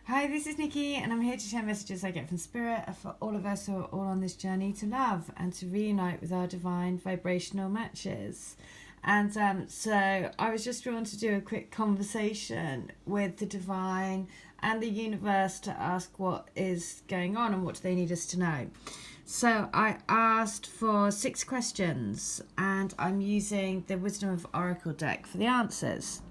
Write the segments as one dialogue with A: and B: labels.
A: Hi, this is Nikki, and I'm here to share messages I get from Spirit for all of us who are all on this journey to love and to reunite with our divine vibrational matches. And so I was just drawn to do a quick conversation with the divine and the universe to ask what is going on and what do they need us to know. So I asked for 6 questions, and I'm using the Wisdom of Oracle deck for the answers.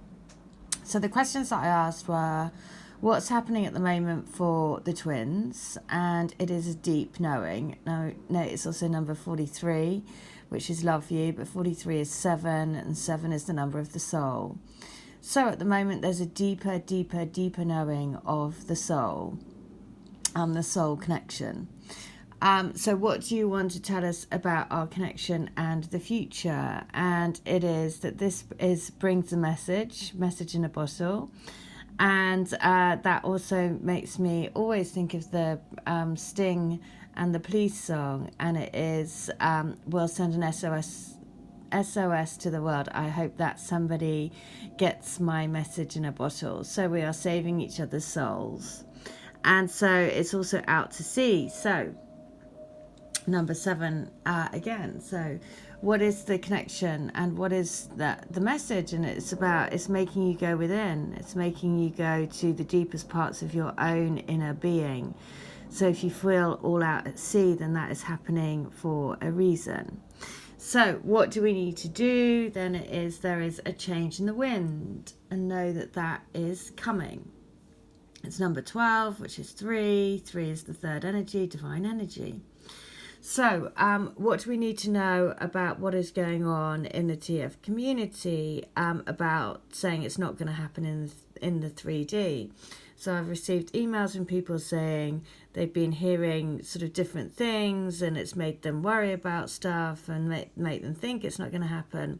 A: So the questions that I asked were, what's happening at the moment for the twins? And it is a deep knowing. Now, it's also number 43, which is love you, but 43 is 7, and 7 is the number of the soul. So at the moment, there's a deeper knowing of the soul connection. So what do you want to tell us about our connection and the future? And it is that this brings a message in a bottle. And that also makes me always think of the Sting and the Police song. And it is, we'll send an SOS to the world. I hope that somebody gets my message in a bottle. So we are saving each other's souls. And so it's also out to sea. So number 7 again. So what is the connection and what is the message? And it's making you go within. It's making you go to the deepest parts of your own inner being. So if you feel all out at sea, then that is happening for a reason. So what do we need to do? Then there is a change in the wind, and know that is coming. It's number 12, which is 3. 3 is the third energy, divine energy. So what do we need to know about what is going on in the TF community about saying it's not going to happen in the 3D? So I've received emails from people saying they've been hearing sort of different things and it's made them worry about stuff and make them think it's not going to happen.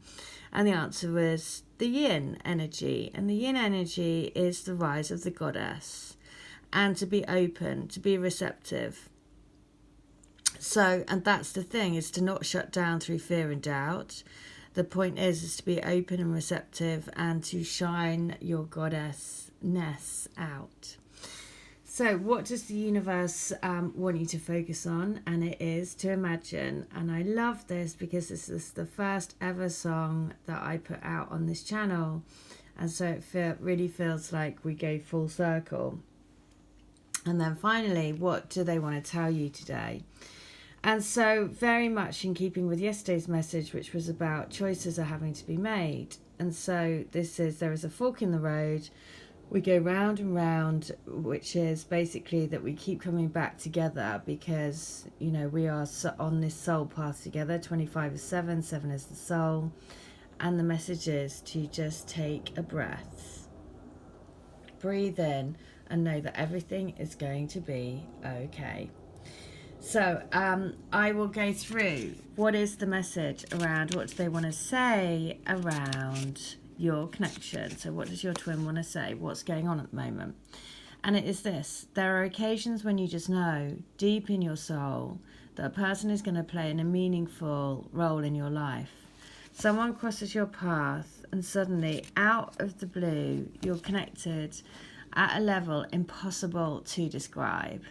A: And the answer was the yin energy. And the yin energy is the rise of the goddess, and to be open, to be receptive. So, and that's the thing, is to not shut down through fear and doubt. The point is to be open and receptive and to shine your goddessness out. So what does the universe want you to focus on? And it is to imagine. And I love this because this is the first ever song that I put out on this channel. And so it really feels like we go full circle. And then finally, what do they want to tell you today? And so very much in keeping with yesterday's message, which was about choices are having to be made. And so there is a fork in the road. We go round and round, which is basically that we keep coming back together because, we are on this soul path together. 25 is 7, 7 is the soul. And the message is to just take a breath. Breathe in and know that everything is going to be okay. So I will go through what is the message around, what do they want to say around your connection. So what does your twin want to say? What's going on at the moment? And it is this: there are occasions when you just know deep in your soul that a person is going to play a meaningful role in your life. Someone crosses your path and suddenly out of the blue you're connected at a level impossible to describe.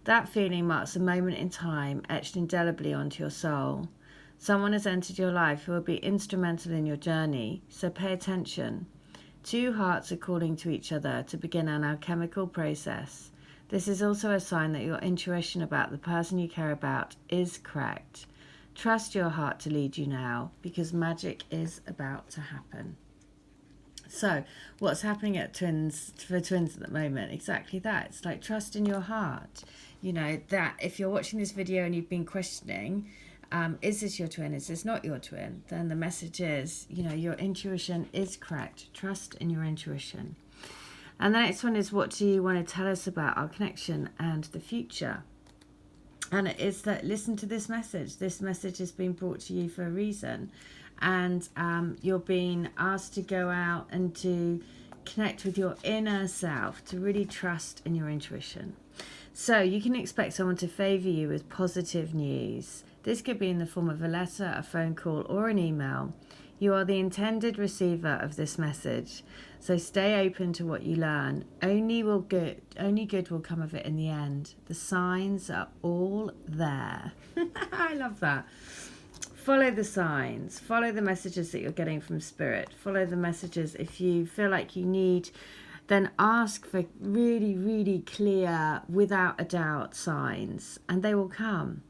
A: That feeling marks a moment in time etched indelibly onto your soul. Someone has entered your life who will be instrumental in your journey, so pay attention. 2 hearts are calling to each other to begin an alchemical process. This is also a sign that your intuition about the person you care about is correct. Trust your heart to lead you now, because magic is about to happen. So, what's happening for twins at the moment? Exactly that. It's like trust in your heart. That if you're watching this video and you've been questioning, is this your twin? Is this not your twin? Then the message is, your intuition is correct. Trust in your intuition. And the next one is, what do you want to tell us about our connection and the future? And it is that, listen to this message. This message has been brought to you for a reason. And you're being asked to go out and to connect with your inner self, to really trust in your intuition. So you can expect someone to favour you with positive news. This could be in the form of a letter, a phone call, or an email. You are the intended receiver of this message, so stay open to what you learn. Only good will come of it in the end. The signs are all there. I love that. Follow the signs. Follow the messages that you're getting from Spirit. Follow the messages. If you feel like you need, then ask for really, really clear, without a doubt signs, and they will come.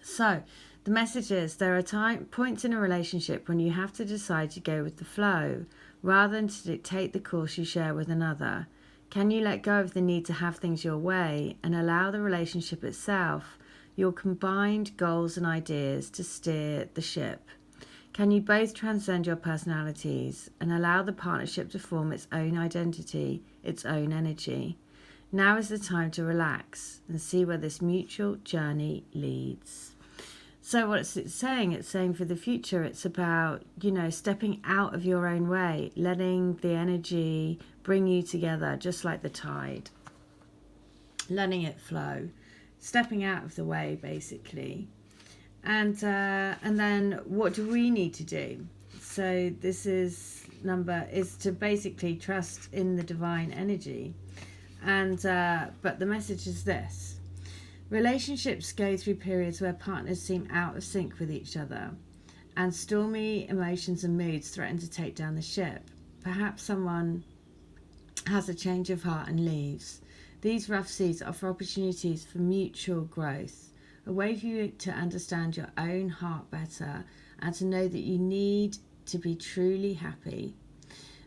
A: So the message is, there are points in a relationship when you have to decide to go with the flow rather than to dictate the course you share with another. Can you let go of the need to have things your way and allow the relationship itself, your combined goals and ideas, to steer the ship? Can you both transcend your personalities and allow the partnership to form its own identity, its own energy? Now is the time to relax and see where this mutual journey leads. So what it's saying for the future, it's about, stepping out of your own way, letting the energy bring you together, just like the tide, letting it flow, stepping out of the way, basically. And then what do we need to do? So this is to basically trust in the divine energy. And but the message is this: relationships go through periods where partners seem out of sync with each other, and stormy emotions and moods threaten to take down the ship. Perhaps someone has a change of heart and leaves. These rough seas offer opportunities for mutual growth, a way for you to understand your own heart better and to know that you need to be truly happy.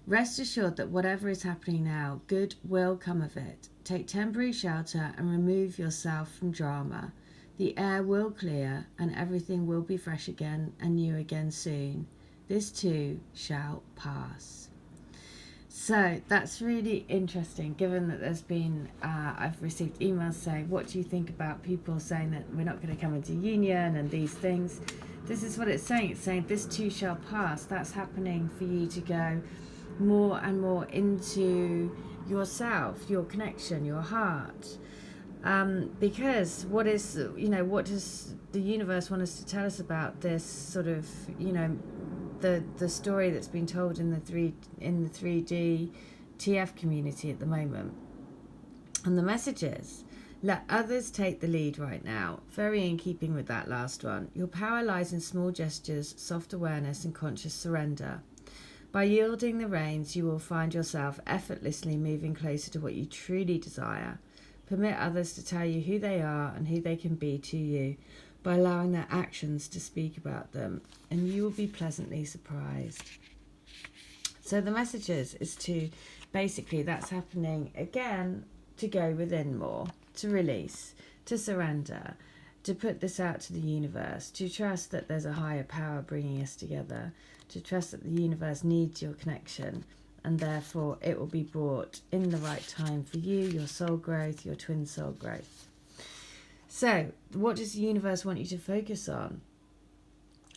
A: Rest assured that whatever is happening now, good will come of it. Take temporary shelter and remove yourself from drama. The air will clear and everything will be fresh again and new again soon. This too shall pass. So that's really interesting, given that there's been, I've received emails saying, what do you think about people saying that we're not going to come into union and these things? This is what it's saying. It's saying this too shall pass. That's happening for you to go more and more into yourself, your connection, your heart. Because what does the universe want us to tell us about this sort of, the story that's been told in the 3D TF community at the moment? And the message is, let others take the lead right now. Very in keeping with that last one. Your power lies in small gestures, soft awareness, and conscious surrender. By yielding the reins, you will find yourself effortlessly moving closer to what you truly desire. Permit others to tell you who they are and who they can be to you by allowing their actions to speak about them, and you will be pleasantly surprised. So the message is to, basically, that's happening again, to go within more, to release, to surrender, to put this out to the universe, to trust that there's a higher power bringing us together, to trust that the universe needs your connection, and therefore it will be brought in the right time for you, your soul growth, your twin soul growth. So what does the universe want you to focus on?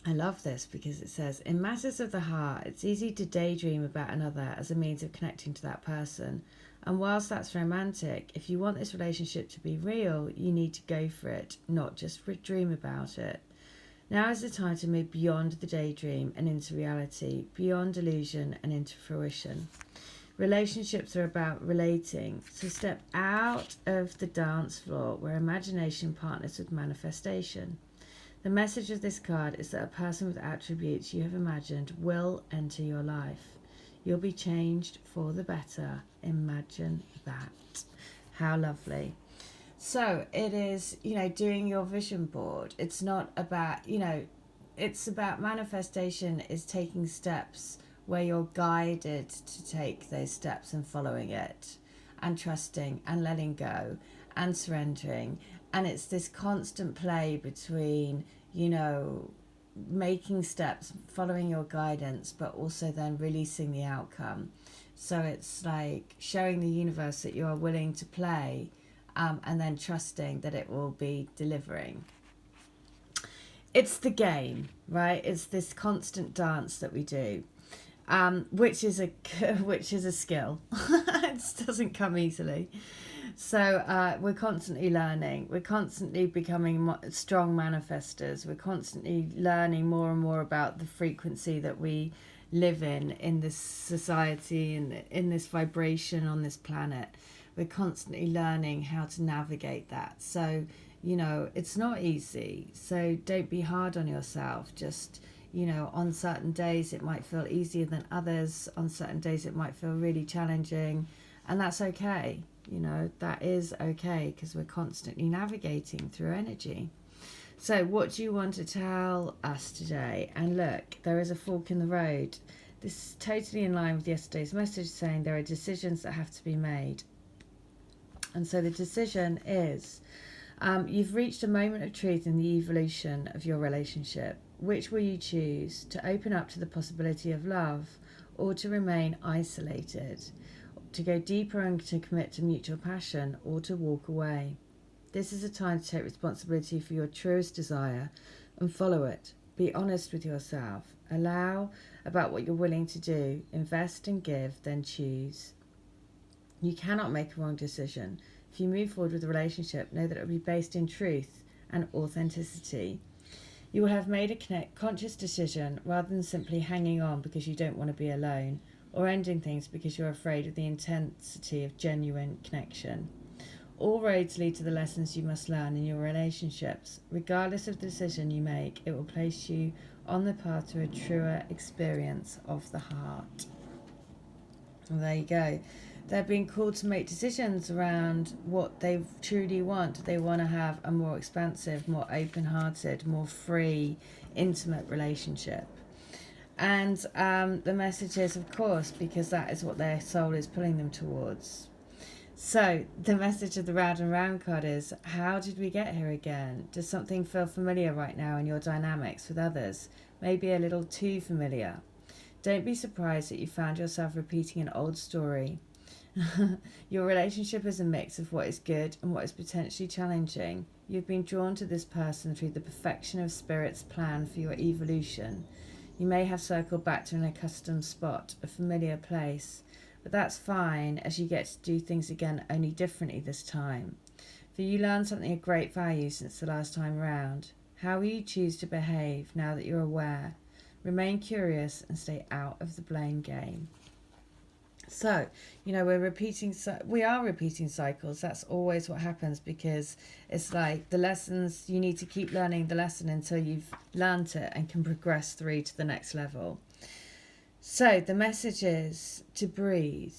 A: I love this because it says, in matters of the heart, it's easy to daydream about another as a means of connecting to that person. And whilst that's romantic, if you want this relationship to be real, you need to go for it, not just dream about it. Now is the time to move beyond the daydream and into reality, beyond illusion and into fruition. Relationships are about relating, so step out of the dance floor where imagination partners with manifestation. The message of this card is that a person with attributes you have imagined will enter your life. You'll be changed for the better. Imagine that. How lovely. So it is, doing your vision board. It's not about, it's about manifestation is taking steps where you're guided to take those steps and following it and trusting and letting go and surrendering. And it's this constant play between, making steps, following your guidance, but also then releasing the outcome. So it's like showing the universe that you are willing to play, and then trusting that it will be delivering. It's the game, right? It's this constant dance that we do, which is a skill. It doesn't come easily. So we're constantly learning. We're constantly becoming strong manifestors. We're constantly learning more and more about the frequency that we live in this society and in this vibration on this planet. We're constantly learning how to navigate that. So, it's not easy. So don't be hard on yourself. Just, on certain days it might feel easier than others. On certain days it might feel really challenging. And that's okay. That is okay, because we're constantly navigating through energy. So what do you want to tell us today? And look, there is a fork in the road. This is totally in line with yesterday's message, saying there are decisions that have to be made. And so the decision is, you've reached a moment of truth in the evolution of your relationship. Which will you choose? To open up to the possibility of love, or to remain isolated? To go deeper and to commit to mutual passion, or to walk away? This is a time to take responsibility for your truest desire and follow it. Be honest with yourself. Allow about what you're willing to do. Invest and give, then choose. You cannot make a wrong decision. If you move forward with a relationship, know that it will be based in truth and authenticity. You will have made a conscious decision rather than simply hanging on because you don't want to be alone, or ending things because you're afraid of the intensity of genuine connection. All roads lead to the lessons you must learn in your relationships. Regardless of the decision you make, it will place you on the path to a truer experience of the heart. Well, there you go. They're being called to make decisions around what they truly want. They want to have a more expansive, more open-hearted, more free, intimate relationship. And the message is, of course, because that is what their soul is pulling them towards. So the message of the round and round card is, how did we get here again? Does something feel familiar right now in your dynamics with others? Maybe a little too familiar. Don't be surprised that you found yourself repeating an old story. Your relationship is a mix of what is good and what is potentially challenging. You've been drawn to this person through the perfection of Spirit's plan for your evolution. You may have circled back to an accustomed spot, a familiar place, but that's fine, as you get to do things again, only differently this time. For you learned something of great value since the last time round. How will you choose to behave now that you're aware? Remain curious and stay out of the blame game. So, we are repeating cycles. That's always what happens, because it's like the lessons, you need to keep learning the lesson until you've learnt it and can progress through to the next level. So the message is to breathe,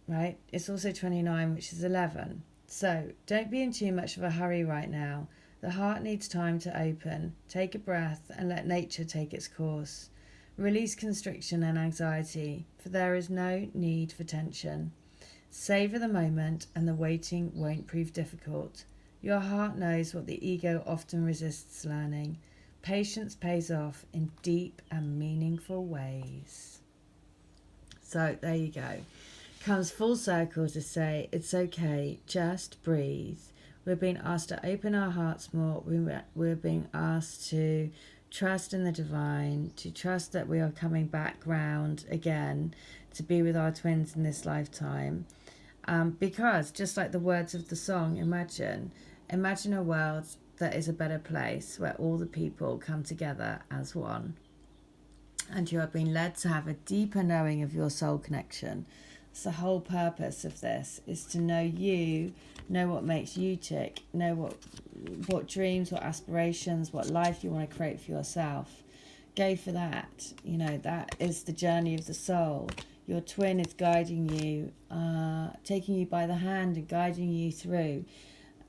A: right? It's also 29, which is 11. So don't be in too much of a hurry right now. The heart needs time to open. Take a breath and let nature take its course. Release constriction and anxiety, for there is no need for tension. Savour the moment, and the waiting won't prove difficult. Your heart knows what the ego often resists learning. Patience pays off in deep and meaningful ways. So there you go. Comes full circle to say, it's okay, just breathe. We're being asked to open our hearts more. We're being asked to trust in the divine, to trust that we are coming back round again to be with our twins in this lifetime. Because just like the words of the song, imagine a world that is a better place, where all the people come together as one. And you are being led to have a deeper knowing of your soul connection. It's the whole purpose of this, is to know you, know what makes you tick, know what dreams, what aspirations, what life you want to create for yourself. Go for that. That is the journey of the soul. Your twin is guiding you, taking you by the hand and guiding you through.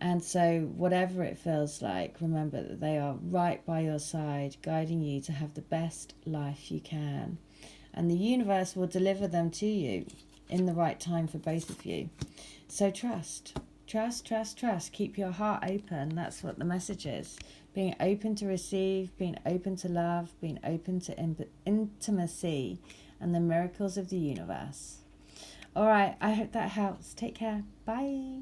A: And so whatever it feels like, remember that they are right by your side, guiding you to have the best life you can. And the universe will deliver them to you in the right time for both of you. So trust. Keep your heart open. That's what the message is. Being open to receive, being open to love, being open to intimacy and the miracles of the universe. All right, I hope that helps. Take care. Bye.